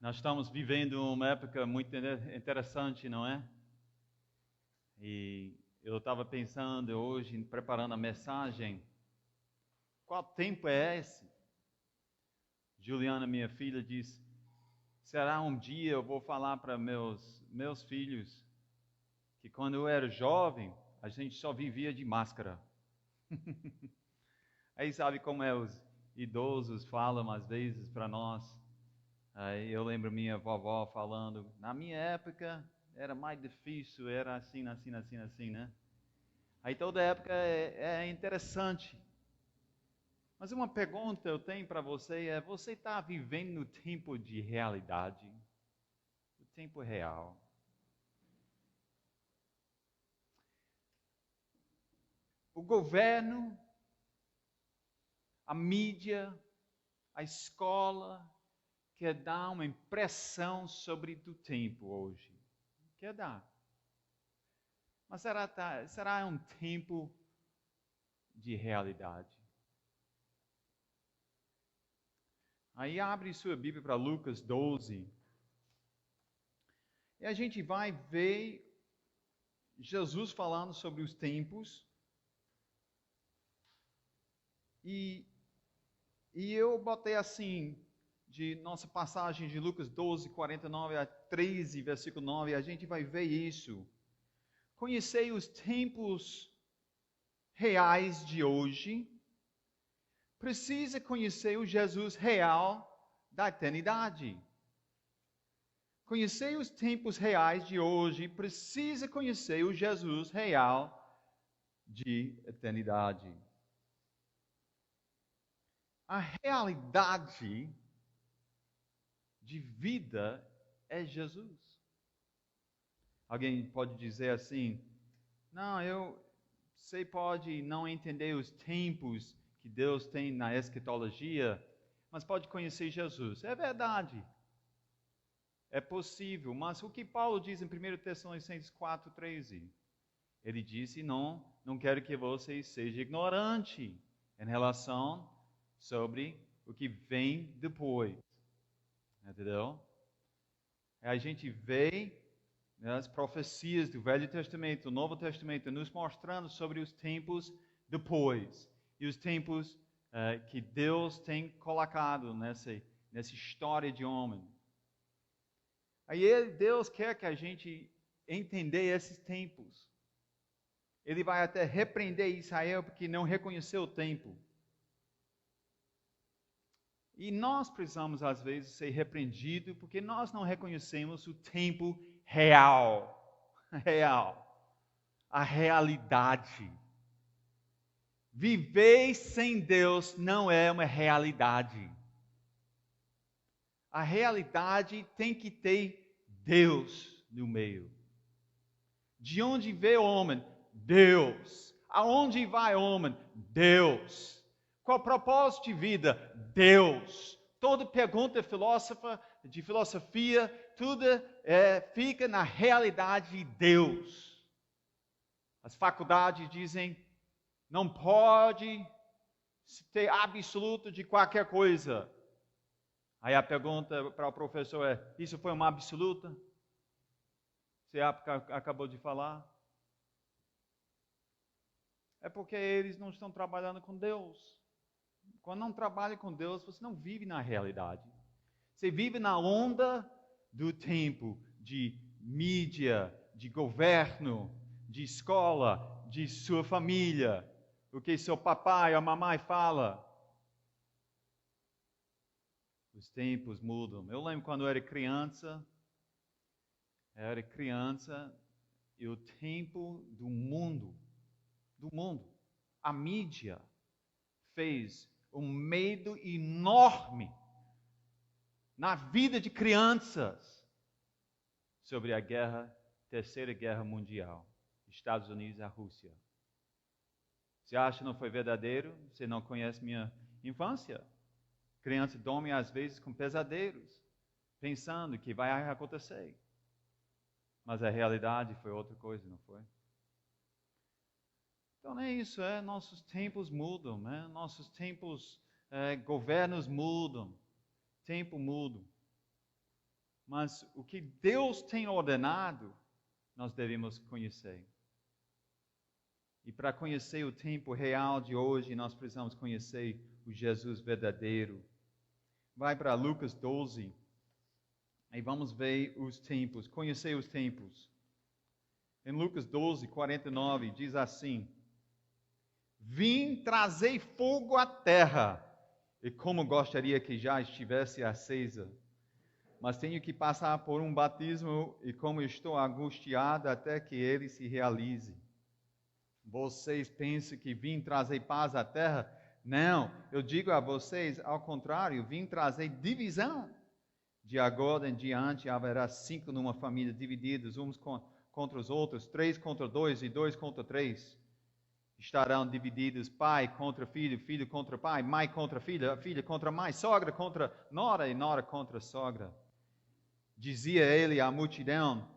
Nós estamos vivendo uma época muito interessante, não é? E eu estava pensando hoje, preparando a mensagem, qual tempo é esse? Juliana, minha filha, disse, será um dia eu vou falar para meus filhos que quando eu era jovem, a gente só vivia de máscara. Aí sabe como é, os idosos falam às vezes para nós. Aí eu lembro minha vovó falando, na minha época era mais difícil, era assim, né? Aí toda época é interessante. Mas uma pergunta eu tenho para você você está vivendo no tempo de realidade? O tempo real? O governo, a mídia, a escola quer dar uma impressão sobre o tempo hoje. Quer dar. Mas será um tempo de realidade? Aí abre sua Bíblia para Lucas 12. E a gente vai ver Jesus falando sobre os tempos. E eu botei assim, de nossa passagem de Lucas 12, 49 a 13, versículo 9, a gente vai ver isso. Conhecei os tempos reais de hoje. Precisa conhecer o Jesus real da eternidade. Conhecer os tempos reais de hoje, precisa conhecer o Jesus real de eternidade. A realidade de vida é Jesus. Alguém pode dizer assim, não, você pode não entender os tempos que Deus tem na escatologia, mas pode conhecer Jesus. É verdade. É possível, mas o que Paulo diz em 1 Tessalonicenses 4:13? Ele disse, não quero que vocês sejam ignorantes em relação sobre o que vem depois. Entendeu? A gente vê as profecias do Velho Testamento, do Novo Testamento, nos mostrando sobre os tempos depois. E os tempos que Deus tem colocado nessa história de homem. Aí Deus quer que a gente entenda esses tempos. Ele vai até repreender Israel porque não reconheceu o tempo. E nós precisamos, às vezes, ser repreendidos porque nós não reconhecemos o tempo real. Real. A realidade. Viver sem Deus não é uma realidade. A realidade tem que ter Deus no meio. De onde veio o homem? Deus. Aonde vai o homem? Deus. Qual o propósito de vida? Deus. Toda pergunta de filosofia, tudo fica na realidade de Deus. As faculdades dizem, não pode ter absoluto de qualquer coisa. Aí a pergunta para o professor é, isso foi uma absoluta? Você acabou de falar? É porque eles não estão trabalhando com Deus. Quando não trabalha com Deus, você não vive na realidade. Você vive na onda do tempo de mídia, de governo, de escola, de sua família, o que seu papai ou mamãe fala. Os tempos mudam. Eu lembro quando eu era criança e o tempo do mundo, a mídia fez um medo enorme na vida de crianças sobre a Terceira Guerra Mundial, Estados Unidos e a Rússia. Você acha que não foi verdadeiro? Você não conhece minha infância? Criança dorme às vezes com pesadelos, pensando que vai acontecer. Mas a realidade foi outra coisa, não foi? Então é isso, nossos tempos mudam, né? Nossos tempos, governos mudam, tempo muda. Mas o que Deus tem ordenado, nós devemos conhecer. E para conhecer o tempo real de hoje, nós precisamos conhecer o Jesus verdadeiro. Vai para Lucas 12, e vamos ver os tempos, conhecer os tempos. Em Lucas 12, 49, diz assim: Vim trazer fogo à terra, e como gostaria que já estivesse acesa. Mas tenho que passar por um batismo, e como estou angustiado até que ele se realize. Vocês pensam que vim trazer paz à terra? Não, eu digo a vocês, ao contrário, vim trazer divisão. De agora em diante haverá 5 numa família divididos, uns contra os outros, 3 contra 2 e 2 contra 3. Estarão divididos pai contra filho, filho contra pai, mãe contra filha, filha contra mãe, sogra contra nora e nora contra sogra. Dizia ele à multidão: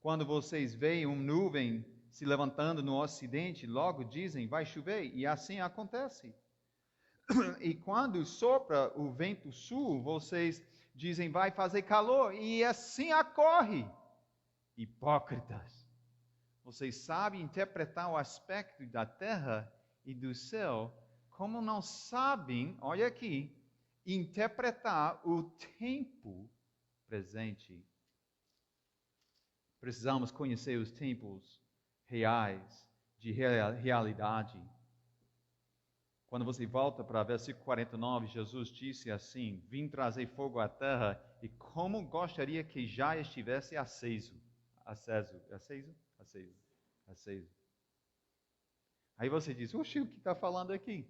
quando vocês veem uma nuvem se levantando no ocidente, logo dizem, vai chover, e assim acontece. E quando sopra o vento sul, vocês dizem, vai fazer calor, e assim ocorre. Hipócritas, vocês sabem interpretar o aspecto da terra e do céu, como não sabem, olha aqui, interpretar o tempo presente. Precisamos conhecer os tempos reais, de realidade. Quando você volta para versículo 49, Jesus disse assim, vim trazer fogo à terra, e como gostaria que já estivesse aceso. Aí você diz, oxe, o que está falando aqui?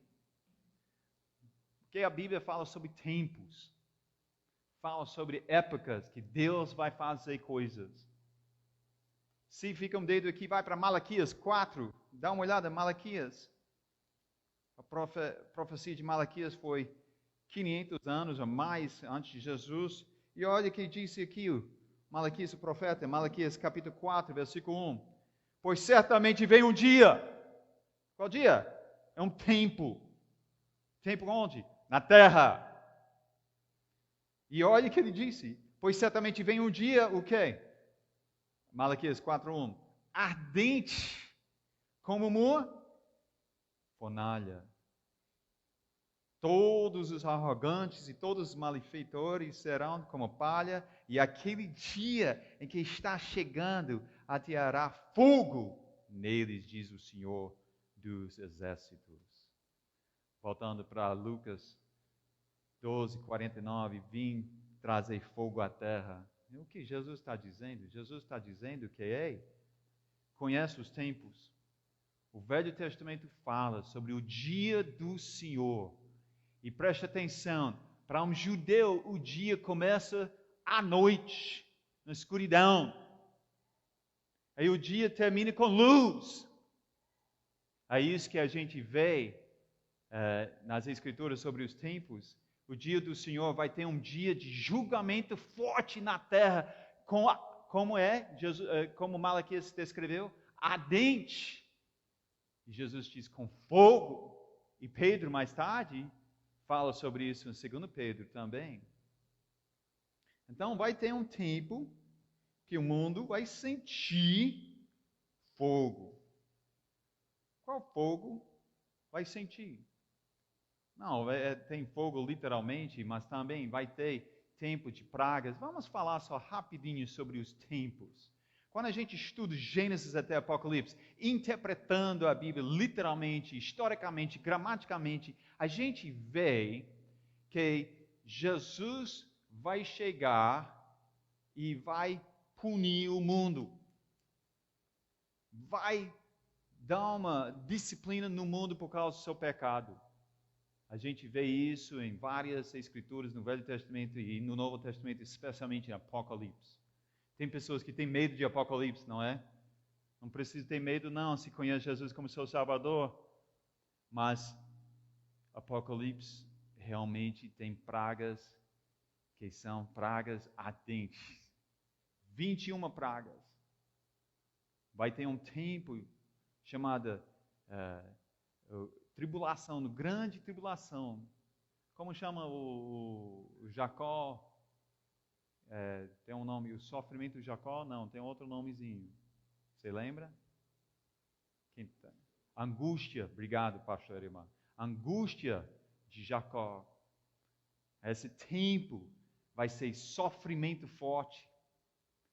Porque a Bíblia fala sobre tempos, fala sobre épocas que Deus vai fazer coisas. Se fica um dedo aqui, vai para Malaquias 4, dá uma olhada, Malaquias. A profecia de Malaquias foi 500 anos ou mais antes de Jesus. E olha o que disse aqui o Malaquias, o profeta, Malaquias capítulo 4, versículo 1. Pois certamente vem um dia. Qual dia? É um tempo. Tempo onde? Na terra. E olha o que ele disse. Pois certamente vem um dia, o quê? Malaquias 4:1. Ardente como uma fornalha. Todos os arrogantes e todos os malfeitores serão como palha, e aquele dia em que está chegando, ateará fogo neles, diz o Senhor dos Exércitos. Voltando para Lucas 12:49, vim trazer fogo à terra. O que Jesus está dizendo? Jesus está dizendo que, conhece os tempos. O Velho Testamento fala sobre o dia do Senhor. E preste atenção, para um judeu o dia começa à noite, na escuridão. Aí o dia termina com luz. É isso que a gente vê nas Escrituras sobre os tempos. O dia do Senhor vai ter um dia de julgamento forte na terra, como Malaquias descreveu, ardente. E Jesus diz com fogo. E Pedro, mais tarde, fala sobre isso em 2 Pedro também. Então vai ter um tempo que o mundo vai sentir fogo. Qual fogo vai sentir? Não, tem fogo literalmente, mas também vai ter tempo de pragas. Vamos falar só rapidinho sobre os tempos. Quando a gente estuda Gênesis até Apocalipse, interpretando a Bíblia literalmente, historicamente, gramaticamente, a gente vê que Jesus vai chegar e vai punir o mundo. Vai dar uma disciplina no mundo por causa do seu pecado. A gente vê isso em várias escrituras no Velho Testamento e no Novo Testamento, especialmente em Apocalipse. Tem pessoas que têm medo de Apocalipse, não é? Não precisa ter medo, não, se conhece Jesus como seu Salvador. Mas Apocalipse realmente tem pragas que são pragas ardentes. 21 pragas. Vai ter um tempo chamado tribulação, grande tribulação. Como chama o Jacó? tem um nome, o sofrimento de Jacó? Não, tem outro nomezinho. Você lembra? Angústia, obrigado, pastor irmã. Angústia de Jacó. Esse tempo vai ser sofrimento forte.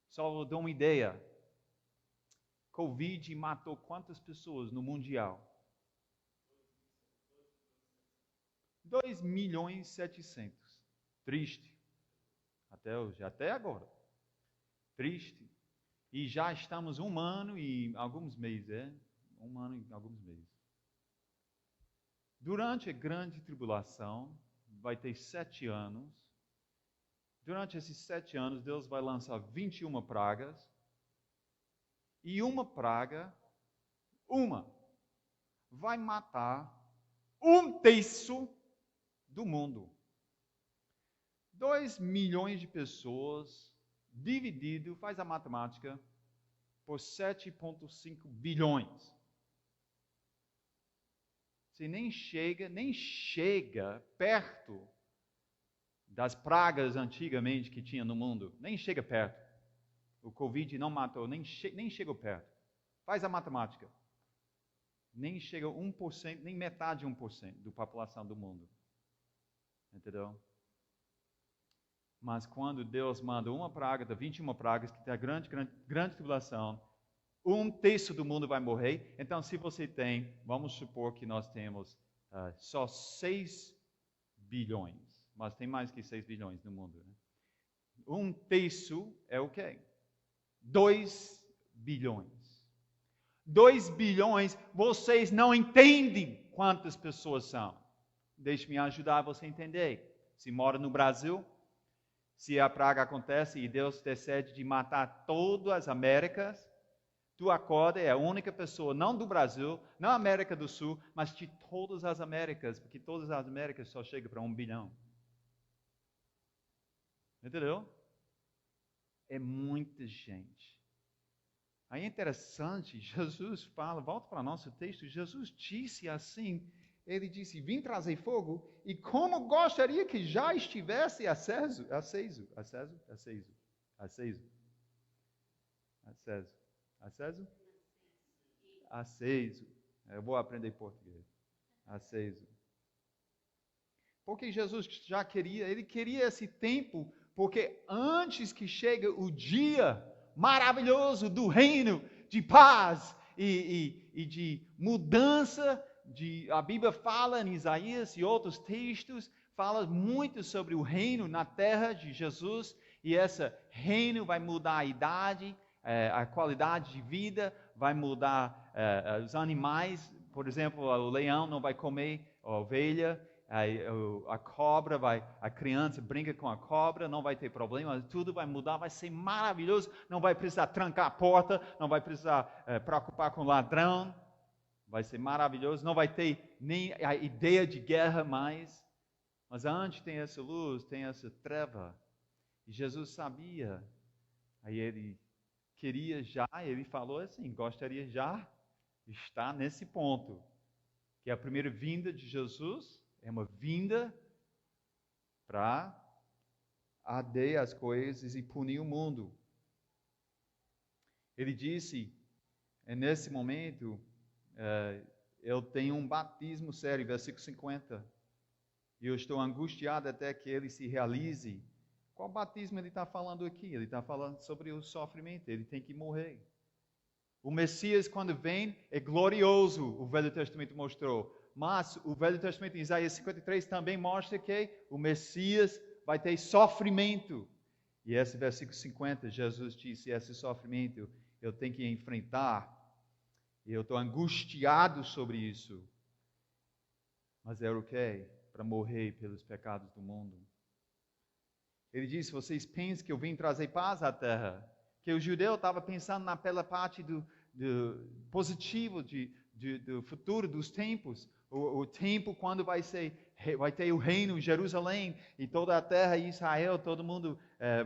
Só vou dar uma ideia. Covid matou quantas pessoas no mundial? 2.700.000. Triste. Até hoje, até agora. Triste. E já estamos 1 ano e alguns meses, 1 ano e alguns meses. Durante a grande tribulação, vai ter 7 anos. Durante esses 7 anos, Deus vai lançar 21 pragas. E uma praga, vai matar 1/3 do mundo. 2 milhões de pessoas, dividido, faz a matemática, por 7,5 bilhões. Você nem chega perto das pragas antigamente que tinha no mundo. Nem chega perto. O Covid não matou, nem chegou perto. Faz a matemática. Nem chega 1%, nem metade de 1% da população do mundo. Entendeu? Mas quando Deus manda uma praga, das 21 pragas, que tem a grande tribulação, 1/3 do mundo vai morrer. Então, se você tem, vamos supor que nós temos só 6 bilhões, mas tem mais que 6 bilhões no mundo. Né? 1/3 é o quê? 2 bilhões. 2 bilhões, vocês não entendem quantas pessoas são. Deixe-me ajudar você a entender. Se mora no Brasil, se a praga acontece e Deus decide de matar todas as Américas, tu acorda, é a única pessoa, não do Brasil, não América do Sul, mas de todas as Américas, porque todas as Américas só chegam para 1 bilhão. Entendeu? É muita gente. Aí é interessante, Jesus fala, volta para o nosso texto, Jesus disse assim, ele disse, vim trazer fogo, e como gostaria que já estivesse aceso. Eu vou aprender português. Aceso. Porque Jesus já queria, ele queria esse tempo, porque antes que chegue o dia maravilhoso do reino de paz e de mudança, a Bíblia fala em Isaías e outros textos, fala muito sobre o reino na terra de Jesus, e esse reino vai mudar a idade, a qualidade de vida, vai mudar os animais, por exemplo, o leão não vai comer a ovelha, a cobra a criança brinca com a cobra, não vai ter problema, tudo vai mudar, vai ser maravilhoso, não vai precisar trancar a porta, não vai precisar preocupar com o ladrão, vai ser maravilhoso, não vai ter nem a ideia de guerra mais, mas antes tem essa luz, tem essa treva, e Jesus sabia, aí ele queria já, ele falou assim, gostaria já de estar nesse ponto, que a primeira vinda de Jesus é uma vinda para arder as coisas e punir o mundo. Ele disse, nesse momento, eu tenho um batismo sério, versículo 50, e eu estou angustiado até que ele se realize. Qual batismo ele está falando aqui? Ele está falando sobre o sofrimento, ele tem que morrer. O Messias, quando vem, é glorioso, o Velho Testamento mostrou. Mas o Velho Testamento, em Isaías 53, também mostra que o Messias vai ter sofrimento. E esse versículo 50, Jesus disse, esse sofrimento eu tenho que enfrentar. E eu estou angustiado sobre isso. Mas era o quê? Para morrer pelos pecados do mundo. Ele disse, vocês pensam que eu vim trazer paz à terra? Que o judeu estava pensando naquela parte do positivo do futuro, dos tempos. O tempo quando vai ter o reino em Jerusalém e toda a terra em Israel, todo mundo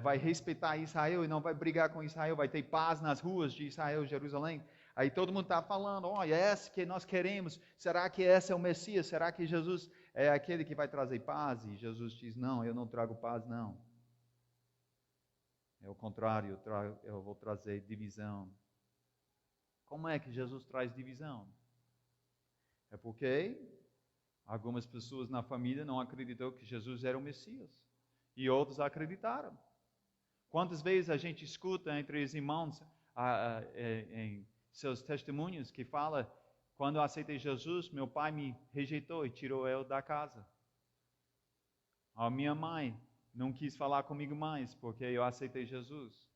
vai respeitar Israel e não vai brigar com Israel, vai ter paz nas ruas de Israel, Jerusalém. Aí todo mundo está falando, olha, é esse que nós queremos, será que esse é o Messias? Será que Jesus é aquele que vai trazer paz? E Jesus diz, não, eu não trago paz não. É o contrário, eu vou trazer divisão. Como é que Jesus traz divisão? É porque algumas pessoas na família não acreditaram que Jesus era o Messias. E outros acreditaram. Quantas vezes a gente escuta entre os irmãos em seus testemunhos que fala: quando eu aceitei Jesus, meu pai me rejeitou e tirou eu da casa. A minha mãe não quis falar comigo mais porque eu aceitei Jesus.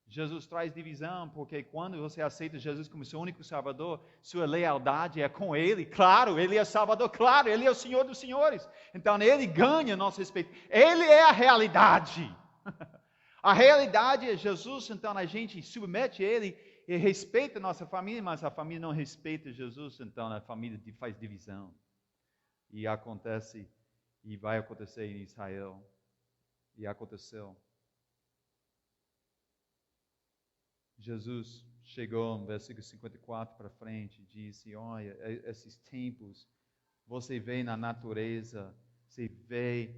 Jesus traz divisão porque quando você aceita Jesus como seu único Salvador, sua lealdade é com Ele. Claro, Ele é Salvador, claro, Ele é o Senhor dos Senhores. Então Ele ganha nosso respeito. Ele é a realidade. A realidade é Jesus, então a gente submete a Ele e respeita a nossa família, mas a família não respeita Jesus, então a família faz divisão. E acontece, e vai acontecer em Israel. E aconteceu. Jesus chegou no versículo 54 para frente e disse: olha, esses tempos, você vê na natureza, você vê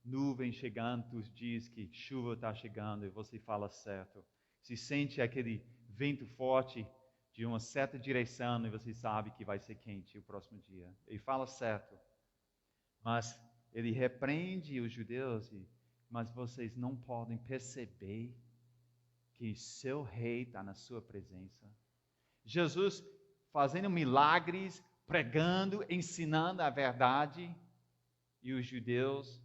nuvem chegando, diz que chuva está chegando e você fala certo. Se sente aquele vento forte de uma certa direção e você sabe que vai ser quente o próximo dia. Ele fala certo. Mas ele repreende os judeus, mas vocês não podem perceber que seu rei está na sua presença. Jesus fazendo milagres, pregando, ensinando a verdade, e os judeus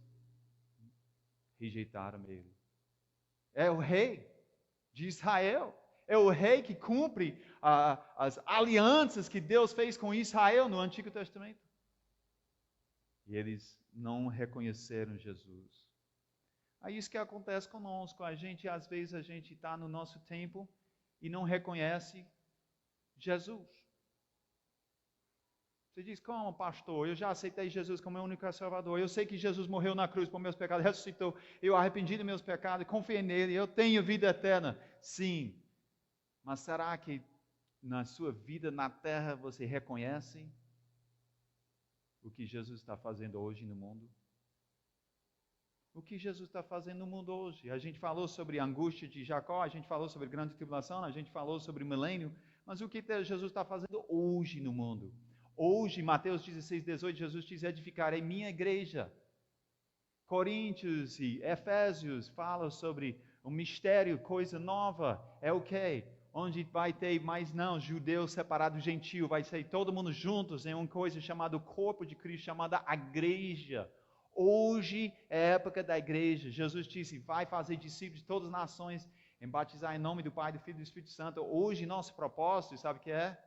rejeitaram ele. É o rei de Israel. É o rei que cumpre as alianças que Deus fez com Israel no Antigo Testamento. E eles não reconheceram Jesus. É isso que acontece conosco. Às vezes a gente está no nosso tempo e não reconhece Jesus. Você diz: como, pastor? Eu já aceitei Jesus como meu único Salvador. Eu sei que Jesus morreu na cruz por meus pecados, ressuscitou. Eu arrependi dos meus pecados, confiei nele. Eu tenho vida eterna. Sim. Mas será que na sua vida na terra você reconhece o que Jesus está fazendo hoje no mundo? O que Jesus está fazendo no mundo hoje? A gente falou sobre a angústia de Jacó, a gente falou sobre grande tribulação, a gente falou sobre o milênio, mas o que Jesus está fazendo hoje no mundo? Hoje, Mateus 16, 18, Jesus diz: edificarei minha igreja. Coríntios e Efésios falam sobre o mistério, coisa nova. É o quê? Onde vai ter mais não, judeu separado, gentil, vai ser todo mundo juntos em uma coisa chamada o corpo de Cristo, chamada a igreja. Hoje é a época da igreja. Jesus disse: vai fazer discípulos de todas as nações, em batizar em nome do Pai, do Filho e do Espírito Santo. Hoje nosso propósito, sabe o que é?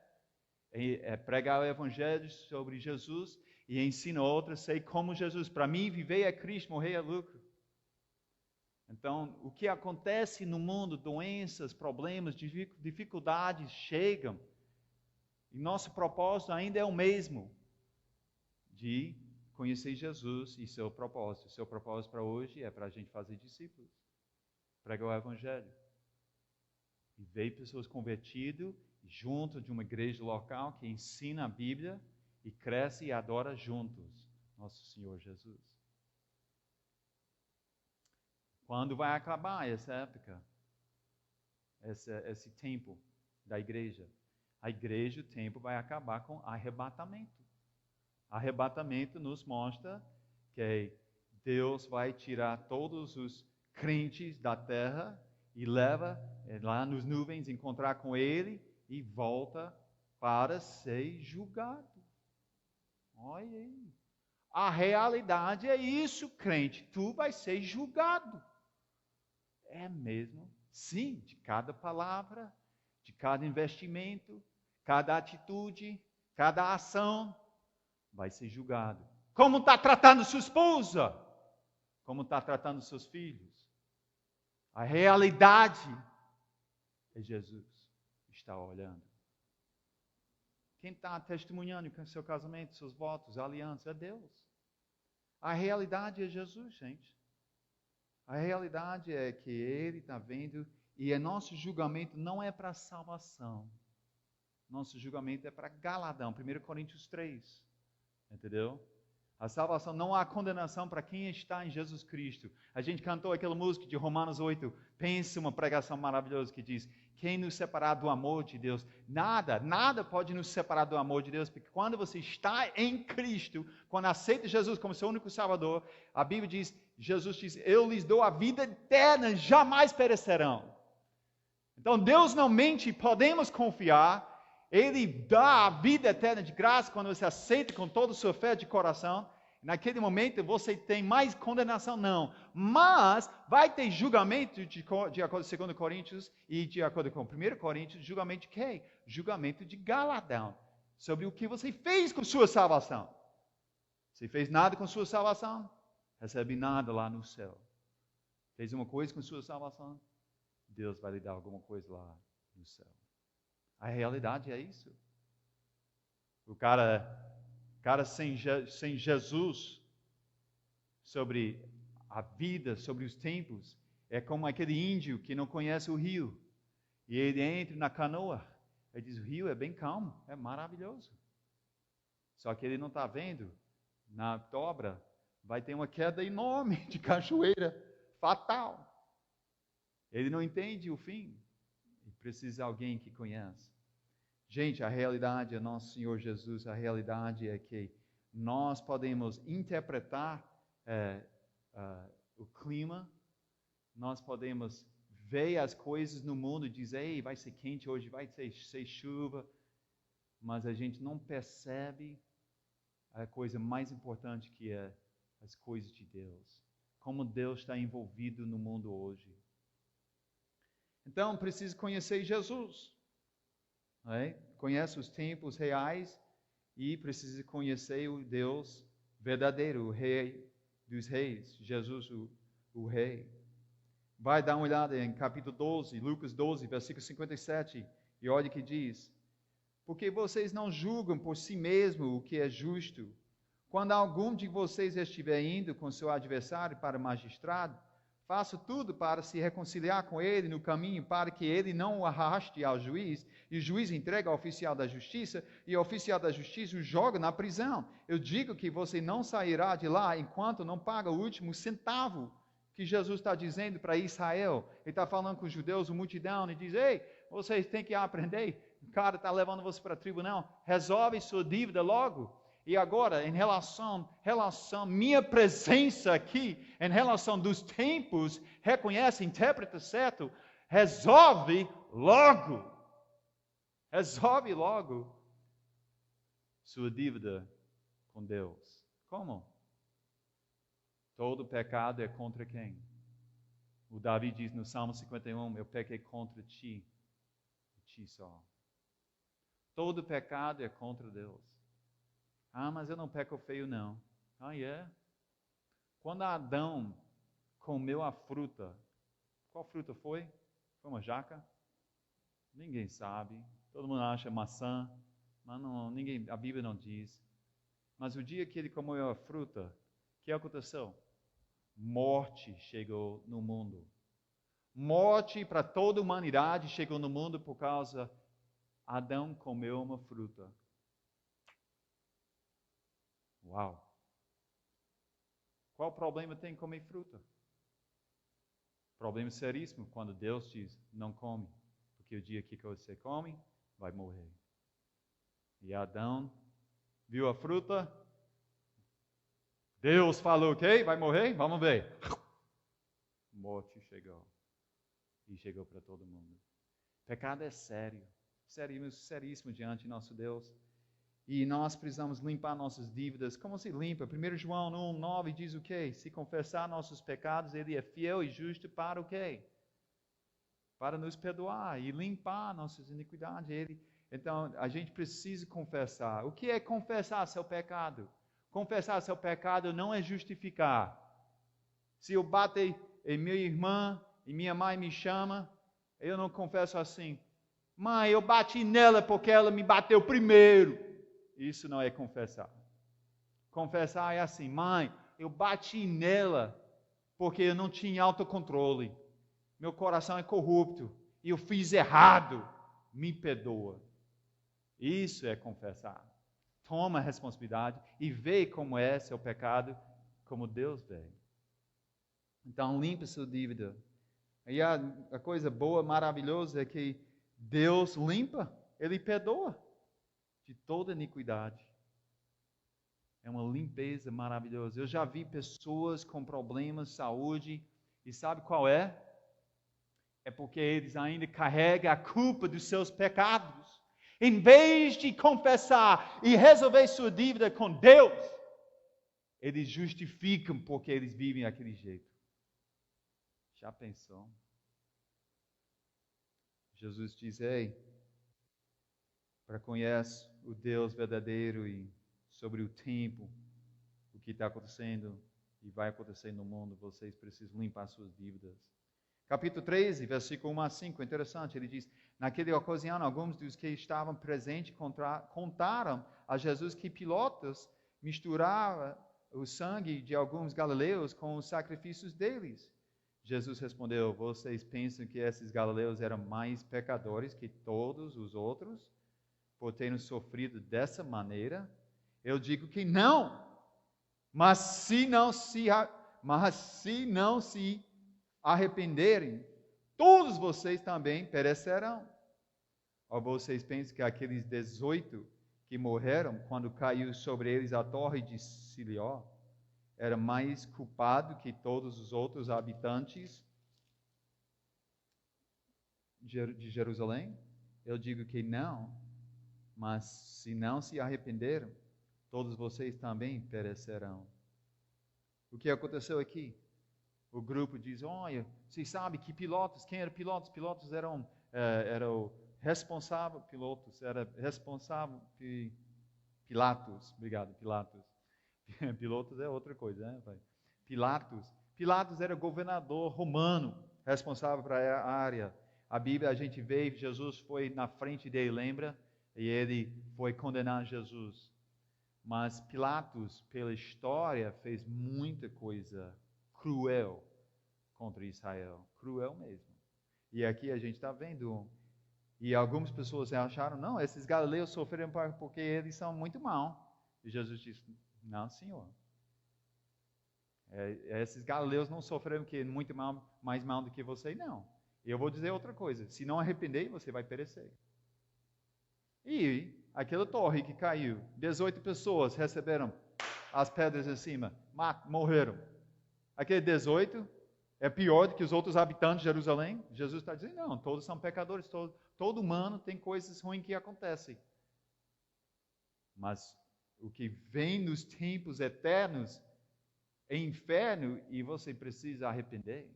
É pregar o evangelho sobre Jesus e ensina outros a ser como Jesus. Para mim, viver é Cristo, morrer é lucro. Então, o que acontece no mundo, doenças, problemas, dificuldades chegam. E nosso propósito ainda é o mesmo, de conhecer Jesus e seu propósito. Seu propósito para hoje é para a gente fazer discípulos, pregar o evangelho. E ver pessoas convertidas junto de uma igreja local que ensina a Bíblia e cresce e adora juntos nosso Senhor Jesus. Quando vai acabar essa época? Esse tempo da igreja? A igreja, o tempo vai acabar com arrebatamento. Arrebatamento nos mostra que Deus vai tirar todos os crentes da terra e leva lá nas nuvens, encontrar com Ele e volta para ser julgado. Olha aí. A realidade é isso, crente. Tu vai ser julgado. É mesmo? Sim, de cada palavra, de cada investimento, cada atitude, cada ação, vai ser julgado. Como está tratando sua esposa? Como está tratando seus filhos? A realidade é Jesus está olhando. Quem está testemunhando com seu casamento, seus votos, alianças, é Deus. A realidade é Jesus, gente. A realidade é que Ele está vendo e nosso julgamento não é para salvação. Nosso julgamento é para galadão. 1 Coríntios 3. Entendeu? A salvação, não há condenação para quem está em Jesus Cristo. A gente cantou aquela música de Romanos 8. Pense uma pregação maravilhosa que diz: quem nos separar do amor de Deus? Nada pode nos separar do amor de Deus, porque quando você está em Cristo, quando aceita Jesus como seu único Salvador, a Bíblia diz, Jesus diz, eu lhes dou a vida eterna, jamais perecerão. Então Deus não mente, podemos confiar. Ele dá a vida eterna de graça quando você aceita com toda a sua fé de coração. Naquele momento você tem mais condenação, não. Mas vai ter julgamento, de acordo com 2 Coríntios e de acordo com 1 Coríntios, julgamento de quê? Julgamento de galardão. Sobre o que você fez com sua salvação. Se fez nada com sua salvação, recebe nada lá no céu. Fez uma coisa com sua salvação, Deus vai lhe dar alguma coisa lá no céu. A realidade é isso. O cara sem Jesus, sobre a vida, sobre os tempos, é como aquele índio que não conhece o rio. E ele entra na canoa. Ele diz, o rio é bem calmo, é maravilhoso. Só que ele não está vendo, na dobra, vai ter uma queda enorme de cachoeira, fatal. Ele não entende o fim. Precisa de alguém que conhece. Gente, a realidade é nosso Senhor Jesus. A realidade é que nós podemos interpretar o clima. Nós podemos ver as coisas no mundo e dizer, ei, vai ser quente hoje, vai ser chuva. Mas a gente não percebe a coisa mais importante que é as coisas de Deus. Como Deus está envolvido no mundo hoje. Então, precisa conhecer Jesus. Conhece os tempos reais e precisa conhecer o Deus verdadeiro, o Rei dos Reis, Jesus, o Rei. Vai dar uma olhada em capítulo 12, Lucas 12, versículo 57, e olha o que diz. Porque vocês não julgam por si mesmo o que é justo. Quando algum de vocês estiver indo com seu adversário para o magistrado, faça tudo para se reconciliar com ele no caminho, para que ele não o arraste ao juiz, e o juiz entregue ao oficial da justiça, e o oficial da justiça o joga na prisão. Eu digo que você não sairá de lá enquanto não paga o último centavo, que Jesus está dizendo para Israel. Ele está falando com os judeus, a multidão, e diz, ei, vocês têm que aprender, o cara está levando você para o tribunal, resolve sua dívida logo. E agora, em relação, minha presença aqui, em relação dos tempos, reconhece, interpreta certo, resolve logo. Resolve logo sua dívida com Deus. Como? Todo pecado é contra quem? O Davi diz no Salmo 51, eu pequei contra ti, ti só. Todo pecado é contra Deus. Ah, mas eu não peco feio, não. Ah, é? Quando Adão comeu a fruta, qual fruta foi? Foi uma jaca? Ninguém sabe. Todo mundo acha maçã, mas não, a Bíblia não diz. Mas o dia que ele comeu a fruta, o que aconteceu? Morte chegou no mundo. Morte para toda a humanidade chegou no mundo por causa Adão comeu uma fruta. Uau! Qual problema tem comer fruta? Problema seríssimo quando Deus diz, não come, porque o dia que você come, vai morrer. E Adão viu a fruta, Deus falou, ok, vai morrer, vamos ver. Morte chegou. E chegou para todo mundo. Pecado é sério, seríssimo diante de nosso Deus. E nós precisamos limpar nossas dívidas. Como se limpa? 1 João 1,9 diz o quê? Se confessar nossos pecados, Ele é fiel e justo para o quê? Para nos perdoar e limpar nossas iniquidades. Então, a gente precisa confessar. O que é confessar seu pecado? Confessar seu pecado não é justificar. Se eu bater em minha irmã e minha mãe me chama, eu não confesso assim. Mãe, eu bati nela porque ela me bateu primeiro. Isso não é confessar. Confessar é assim, mãe, eu bati nela porque eu não tinha autocontrole. Meu coração é corrupto e eu fiz errado. Me perdoa. Isso é confessar. toma a responsabilidade e vê como é seu pecado, como Deus vê. Então, limpa sua dívida. E a coisa boa, maravilhosa é que Deus limpa, Ele perdoa de toda iniquidade. É uma limpeza maravilhosa. Eu já vi pessoas com problemas de saúde, e sabe qual é? É porque eles ainda carregam a culpa dos seus pecados. Em vez de confessar e resolver sua dívida com Deus, eles justificam porque eles vivem daquele jeito. Já pensou? Jesus diz, ei, para conhecer o Deus verdadeiro e sobre o tempo, o que está acontecendo e vai acontecer no mundo, vocês precisam limpar suas dívidas. Capítulo 13, versículo 1 a 5, interessante, ele diz, naquela ocasião, alguns dos que estavam presentes contaram a Jesus que Pilatos misturava o sangue de alguns galileus com os sacrifícios deles. Jesus respondeu, vocês pensam que esses galileus eram mais pecadores que todos os outros, por terem sofrido dessa maneira? Eu digo que não, mas se não se arrependerem, todos vocês também perecerão. Ou vocês pensam que aqueles 18 que morreram quando caiu sobre eles a torre de Siloé era mais culpado que todos os outros habitantes de Jerusalém? Eu digo que não, mas se não se arrependeram, todos vocês também perecerão. O que aconteceu aqui? O grupo diz, olha, vocês sabem que Pilatos, quem era Pilatos? Pilatos era o responsável, Pilatos, obrigado, Pilatos. Pilotos é outra coisa, né, pai? Pilatos era governador romano, responsável para a área. A Bíblia, a gente vê, Jesus foi na frente dele, lembra? E ele foi condenar Jesus. Mas Pilatos, pela história, fez muita coisa cruel contra Israel. Cruel mesmo. E aqui a gente está vendo. E algumas pessoas acharam, não, esses galileus sofreram porque eles são muito maus. E Jesus disse, não, senhor. Esses galileus não sofreram muito mais mal do que você, não. E eu vou dizer outra coisa, se não arrepender, você vai perecer. E aquela torre que caiu, 18 pessoas receberam as pedras em cima, morreram. Aquele 18 é pior do que os outros habitantes de Jerusalém? Jesus está dizendo, não, todos são pecadores, todo humano tem coisas ruins que acontecem. Mas o que vem nos tempos eternos é inferno e você precisa arrepender.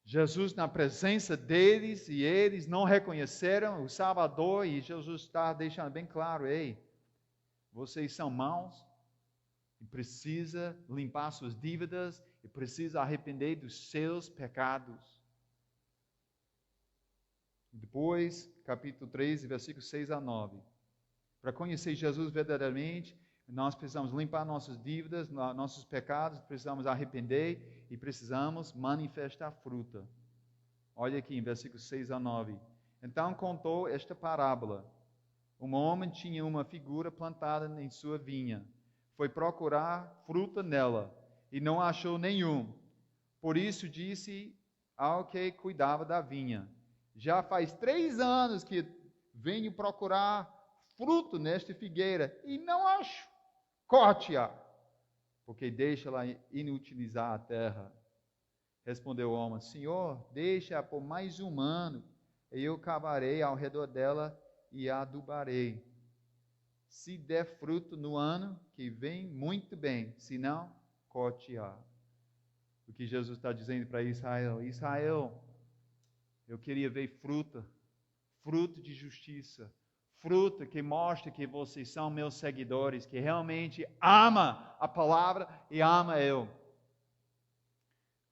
Jesus na presença deles e eles não reconheceram o Salvador e Jesus está deixando bem claro, ei, vocês são maus e precisa limpar suas dívidas e precisa arrepender dos seus pecados. Depois, capítulo 13, versículos 6 a 9. Para conhecer Jesus verdadeiramente, nós precisamos limpar nossas dívidas, nossos pecados, precisamos arrepender e precisamos manifestar fruta. Olha aqui em versículos 6 a 9. Então contou esta parábola. Um homem tinha uma figura plantada em sua vinha. Foi procurar fruta nela e não achou nenhum. Por isso disse ao que cuidava da vinha, já faz 3 anos que venho procurar fruto nesta figueira e não acho. Corte-a, porque deixa-la inutilizar a terra. Respondeu o homem, Senhor, deixa-a por mais um ano, e eu cavarei ao redor dela e a adubarei. Se der fruto no ano que vem, muito bem, se não, corte-a. O que Jesus está dizendo para Israel, Israel, eu queria ver fruto de justiça, fruto que mostra que vocês são meus seguidores, que realmente ama a palavra e ama eu.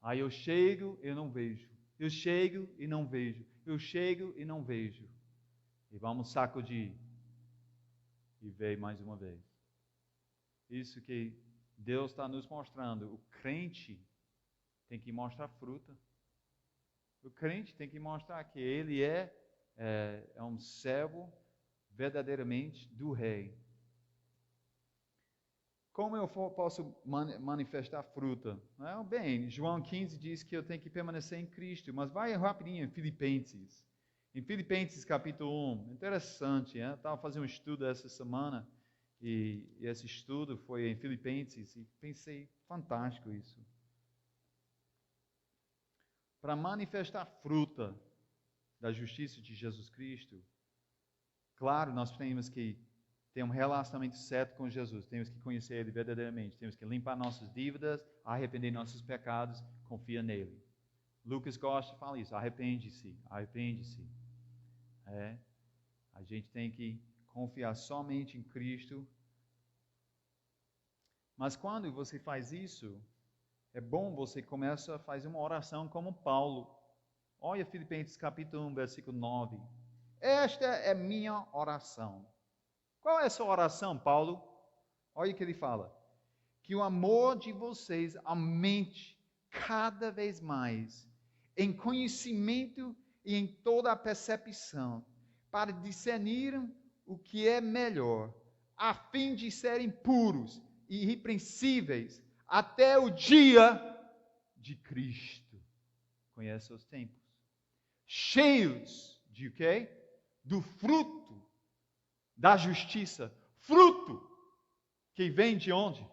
Aí eu chego e não vejo. Eu chego e não vejo. Eu chego e não vejo. E vamos sacudir. E ver mais uma vez. Isso que Deus está nos mostrando. O crente tem que mostrar fruta. O crente tem que mostrar que ele é um servo verdadeiramente do Rei. Como eu posso manifestar fruta? Bem, João 15 diz que eu tenho que permanecer em Cristo, mas vai rapidinho em Filipenses. Em Filipenses capítulo 1, interessante, né? Estava fazendo um estudo essa semana, e esse estudo foi em Filipenses, e pensei, fantástico isso. Para manifestar fruta da justiça de Jesus Cristo, claro, nós temos que ter um relacionamento certo com Jesus, temos que conhecer Ele verdadeiramente, temos que limpar nossas dívidas, arrepender nossos pecados, confia nele. Lucas Costa fala isso, arrepende-se, arrepende-se. A gente tem que confiar somente em Cristo. Mas quando você faz isso, é bom você começar a fazer uma oração como Paulo. Olha Filipenses capítulo 1, versículo 9. Esta é minha oração. Qual é a sua oração, Paulo? Olha o que ele fala. Que o amor de vocês aumente cada vez mais em conhecimento e em toda a percepção, para discernirem o que é melhor, a fim de serem puros e irrepreensíveis até o dia de Cristo. Conhece os tempos? Cheios de o quê? Do fruto da justiça. Fruto que vem de onde?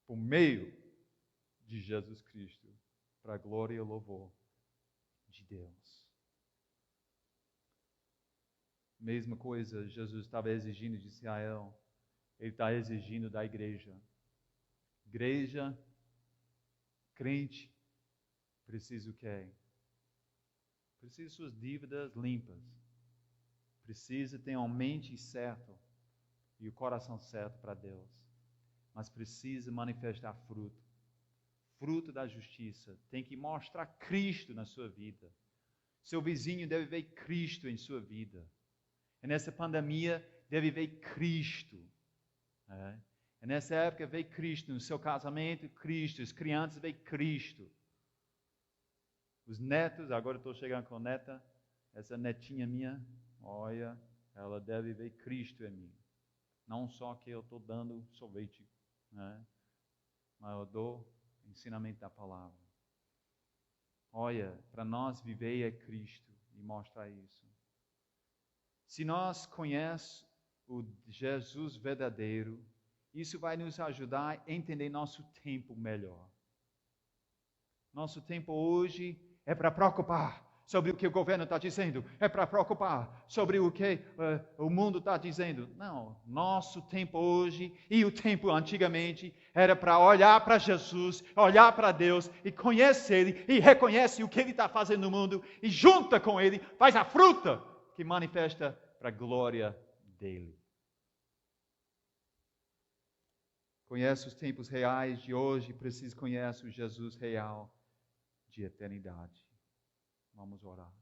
Por meio de Jesus Cristo, para a glória e o louvor de Deus. Mesma coisa Jesus estava exigindo de Israel, Ele está exigindo da igreja. Igreja, crente, precisa o quê? Precisa suas dívidas limpas. Precisa ter uma mente certa e o coração certo para Deus. Mas precisa manifestar fruto. Fruto da justiça. Tem que mostrar Cristo na sua vida. Seu vizinho deve ver Cristo em sua vida. E nessa pandemia, deve ver Cristo. E nessa época, ver Cristo. No seu casamento, Cristo. As crianças veem Cristo. Os netos, agora eu estou chegando com neta. Essa netinha minha, olha, ela deve ver Cristo em mim. Não só que eu estou dando sorvete, mas eu dou ensinamento da palavra. Olha, para nós viver é Cristo e mostrar isso. Se nós conhecemos o Jesus verdadeiro, isso vai nos ajudar a entender nosso tempo melhor. Nosso tempo hoje é para preocupar sobre o que o governo está dizendo, é para preocupar sobre o que o mundo está dizendo. Não, nosso tempo hoje e o tempo antigamente era para olhar para Jesus, olhar para Deus e conhecer Ele e reconhece o que Ele está fazendo no mundo e junta com Ele, faz a fruta que manifesta para a glória dEle. Conhece os tempos reais de hoje, precisa conhecer o Jesus real de eternidade. Vamos orar.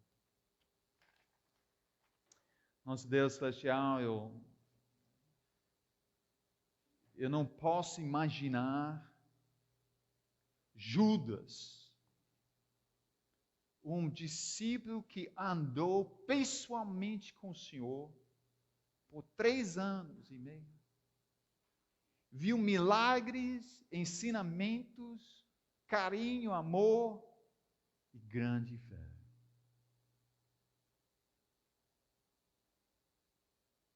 Nosso Deus celestial, eu não posso imaginar Judas, um discípulo que andou pessoalmente com o Senhor por 3 anos e meio. Viu milagres, ensinamentos, carinho, amor e grande fé.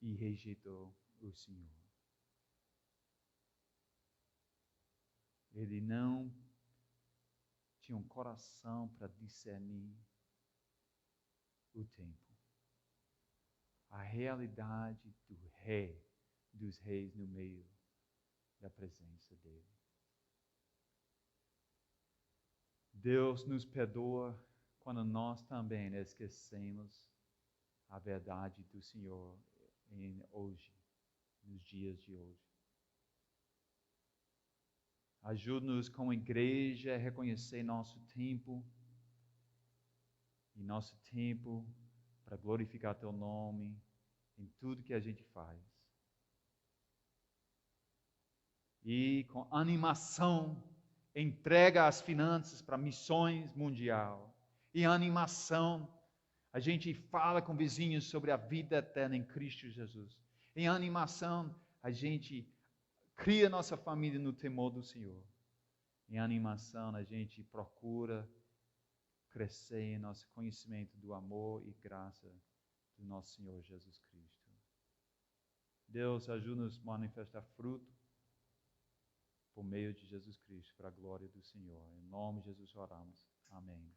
E rejeitou o Senhor. Ele não tinha um coração para discernir o tempo. A realidade do rei, dos reis no meio da presença dele. Deus nos perdoa quando nós também esquecemos a verdade do Senhor hoje, nos dias de hoje. Ajuda-nos como igreja a reconhecer nosso tempo e nosso tempo para glorificar Teu nome em tudo que a gente faz. E com animação entrega as finanças para missões mundial. E animação A gente fala com vizinhos sobre a vida eterna em Cristo Jesus. Em animação, a gente cria nossa família no temor do Senhor. Em animação, a gente procura crescer em nosso conhecimento do amor e graça do nosso Senhor Jesus Cristo. Deus ajuda-nos a manifestar fruto por meio de Jesus Cristo, para a glória do Senhor. Em nome de Jesus oramos. Amém.